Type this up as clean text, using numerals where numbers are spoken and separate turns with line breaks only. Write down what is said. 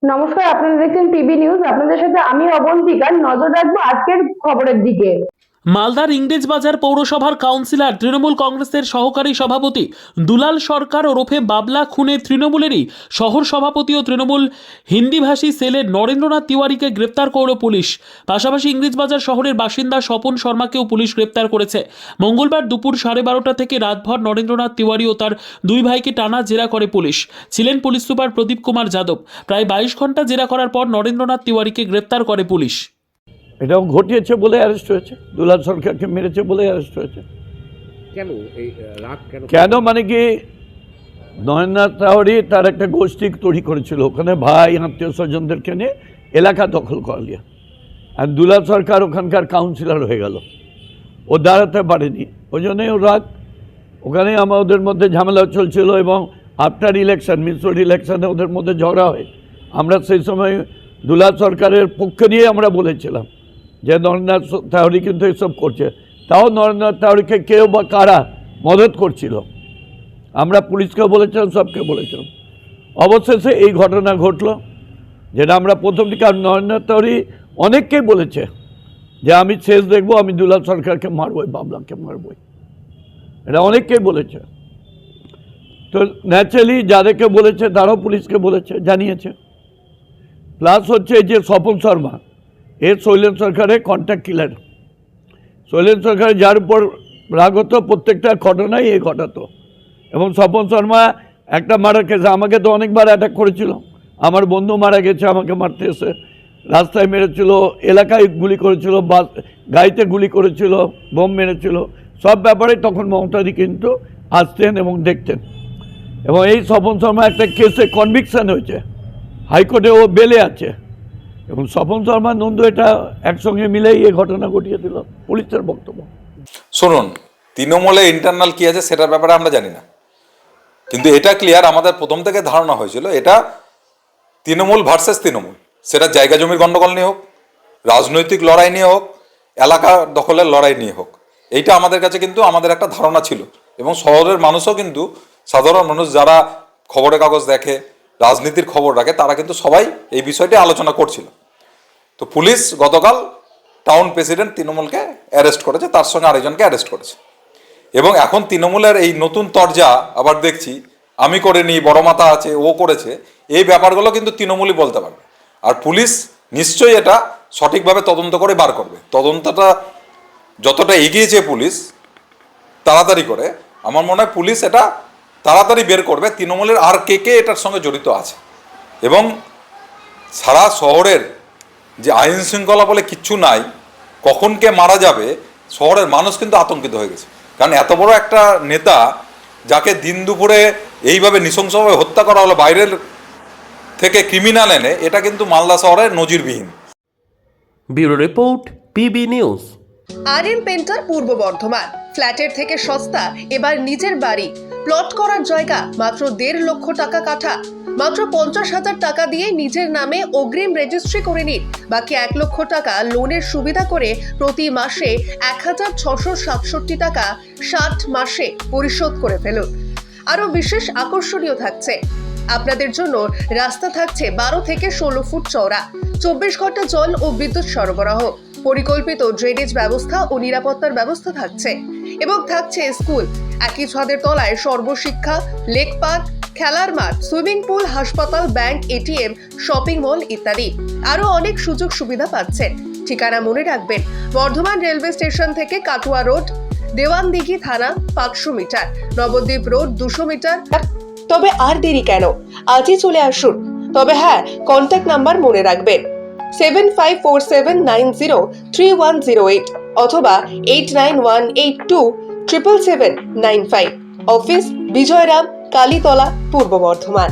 নমস্কার, আপনারা দেখছেন পিবি নিউজ। আপনাদের সাথে আমি অবন্তিকা। নজর রাখবো আজকের খবরের দিকে।
মালদার ইংরেজবাজার পৌরসভার কাউন্সিলর তৃণমূল কংগ্রেসের সহকারী সভাপতি দুলাল সরকার ওরফে বাবলা খুনে তৃণমূলেরই শহর সভাপতি ও তৃণমূল হিন্দিভাষী সেলের নরেন্দ্রনাথ তিওয়ারিকে গ্রেপ্তার করল পুলিশ। পাশাপাশি ইংরেজবাজার শহরের বাসিন্দা স্বপন শর্মাকেও পুলিশ গ্রেপ্তার করেছে। মঙ্গলবার দুপুর 12:30 থেকে রাতভর নরেন্দ্রনাথ তিওয়ারি ও তার দুই ভাইকে টানা জেরা করে পুলিশ। ছিলেন পুলিশ সুপার প্রদীপ কুমার যাদব। প্রায় 22 ঘন্টা জেরা করার পর নরেন্দ্রনাথ তিওয়ারিকে গ্রেপ্তার করে পুলিশ।
এটাও ঘটিয়েছে বলে অ্যারেস্ট হয়েছে, দুলাল সরকারকে মেরেছে বলে অ্যারেস্ট হয়েছে।
কেন এই রাগ
কেন মানে কি, নরেন্দ্রনাথ তিওয়ারি তার একটা গোষ্ঠী তৈরি করেছিল, ওখানে ভাই আত্মীয় স্বজনদেরকে নিয়ে এলাকা দখল করলিয়া, আর দুলাল সরকার ওখানকার কাউন্সিলর হয়ে গেল, ও দাঁড়াতে পারেনি, ওই জন্যই ও রাগ। ওখানে আমাদের মধ্যে ঝামেলা চলছিল এবং আফটার ইলেকশন, মিশ্র ইলেকশনে ওদের মধ্যে ঝগড়া হয়। আমরা সেই সময় দুলাল সরকারের পক্ষে নিয়ে আমরা বলেছিলাম যে নরেন্দ্রনাথ তিওয়ারি কিন্তু এসব করছে, তাও নরেন্দ্রনাথ তিওয়ারিকে কেউ বা কারা মদত করছিল, আমরা পুলিশকে বলেছিলাম, সবকে বলেছিলাম। অবশেষে এই ঘটনা ঘটলো, যেটা আমরা প্রথম দিকে, আর নরেন্দ্রনাথ তিওয়ারি অনেককেই বলেছে যে আমি শেষ দেখবো, আমি দুলাল সরকারকে মারবই, বাবলাকে মারবই, এটা অনেককেই বলেছে। তো ন্যাচারালি যাদেরকে বলেছে তারাও পুলিশকে বলেছে, জানিয়েছে। প্লাস হচ্ছে যে স্বপন শর্মা, এর শৈলেন সরকারের কন্ট্যাক্ট কিলার। শৈলেন সরকার যার উপর রাগ হতো প্রত্যেকটা ঘটনাই এ ঘটাতো, এবং স্বপন শর্মা একটা মারার কেসে আমাকে তো অনেকবার অ্যাটাক করেছিল, আমার বন্ধু মারা গেছে আমাকে মারতে এসে, রাস্তায় মেরেছিল, এলাকায় গুলি করেছিল, বাস গাড়িতে গুলি করেছিল, বোম মেরেছিল, সব ব্যাপারে তখন মমতাদি কিন্তু আসতেন এবং দেখতেন। এবং এই স্বপন শর্মা একটা কেসে কনভিকশন হয়েছে, হাইকোর্টে ও বেলে আছে, এবং স্বপন শর্মা নন্দু এটা একসঙ্গে মিলেই এই ঘটনা ঘটিয়ে দিল, পুলিশের বক্তব্য।
শুনুন, তৃণমূলে ইন্টারনাল কি আছে সেটার ব্যাপারে আমরা জানি না, কিন্তু এটা ক্লিয়ার, আমাদের প্রথম থেকে ধারণা হয়েছিল এটা তৃণমূল ভার্সেস তৃণমূল। সেটা জায়গা জমির গণ্ডগোল নিয়ে হোক, রাজনৈতিক লড়াই নিয়ে হোক, এলাকা দখলের লড়াই নিয়ে হোক, এইটা আমাদের কাছে কিন্তু আমাদের একটা ধারণা ছিল। এবং শহরের মানুষও কিন্তু, সাধারণ মানুষ যারা খবরের কাগজ দেখে, রাজনীতির খবর রাখে, তারা কিন্তু সবাই এই বিষয়টি আলোচনা করছিল। তো পুলিশ গতকাল টাউন প্রেসিডেন্ট তৃণমূলকে অ্যারেস্ট করেছে, তার সঙ্গে আরেকজনকে অ্যারেস্ট করেছে। এবং এখন তৃণমূলের এই নতুন তরজা আবার দেখছি, আমি করিনি, বড় মাথা আছে, ও করেছে, এই ব্যাপারগুলো কিন্তু তৃণমূলই বলতে পারবে। আর পুলিশ নিশ্চয়ই এটা সঠিকভাবে তদন্ত করে বার করবে। তদন্তটা যতটা এগিয়েছে পুলিশ তাড়াতাড়ি করে, আমার মনে হয় পুলিশ এটা তাড়াতাড়ি বের করবে তৃণমূলের আর কে কে এটার সঙ্গে জড়িত আছে। এবং সারা শহরের যে আইন শৃঙ্খলা বলে কিচ্ছু নাই, কখন কে মারা যাবে, শহরের মানুষ কিন্তু আতঙ্কিত হয়ে গেছে। কারণ এত বড় একটা নেতা, যাকে দিন দুপুরে এইভাবে নৃশংসভাবে হত্যা করা হলো বাইরের থেকে ক্রিমিনাল এনে, এটা কিন্তু মালদা শহরের নজিরবিহীন।
Bureau report, PB news.
RM painter পূর্ব বর্ধমান। ফ্ল্যাটের থেকে সস্তা এবার নিজের বাড়ি, প্লট করার জায়গা মাত্র 1.5 লক্ষ টাকা কাঠা। মাত্র 50,000 টাকা দিয়ে নিজের নামে অগ্রিম রেজিস্ট্রি করে নিন, বাকি 1 লক্ষ টাকা লোনের সুবিধা করে প্রতি মাসে 1,667 টাকা 60 মাসে পরিশোধ করে ফেলুন। আরো বিশেষ আকর্ষণীয় থাকছে, আপনাদের জন্য রাস্তা থাকছে 12 থেকে 16 ফুট চওড়া, 24 ঘন্টা জল ও বিদ্যুৎ সরবরাহ, পরিকল্পিত ড্রেনেজ ব্যবস্থা ও নিরাপত্তার ব্যবস্থা থাকছে, এবং থাকছে স্কুল। একই ছাদের তলায় সর্বশিক্ষা, লেক পার্ক, খেলার মাঠ, সুইমিং পুল, হাসপাতাল, ব্যাংক, এটিএম, শপিং মল ইত্যাদি আরো অনেক সুযোগ সুবিধা পাচ্ছেন। ঠিকানা মনে রাখবেন, বর্ধমান রেলওয়ে স্টেশন থেকে কাটুয়া রোড, দেওয়ানদিঘি থানা 500 মিটার, নবদ্বীপ রোড 200 মিটার। তবে আর দেরি কেন, আজই চলে আসুন। তবে হ্যাঁ, কন্ট্যাক্ট নাম্বার মনে রাখবেন 7547903108 অথবা 8918277795। অফিস বিজয়রাম, কালীতলা, পূর্ব বর্ধমান।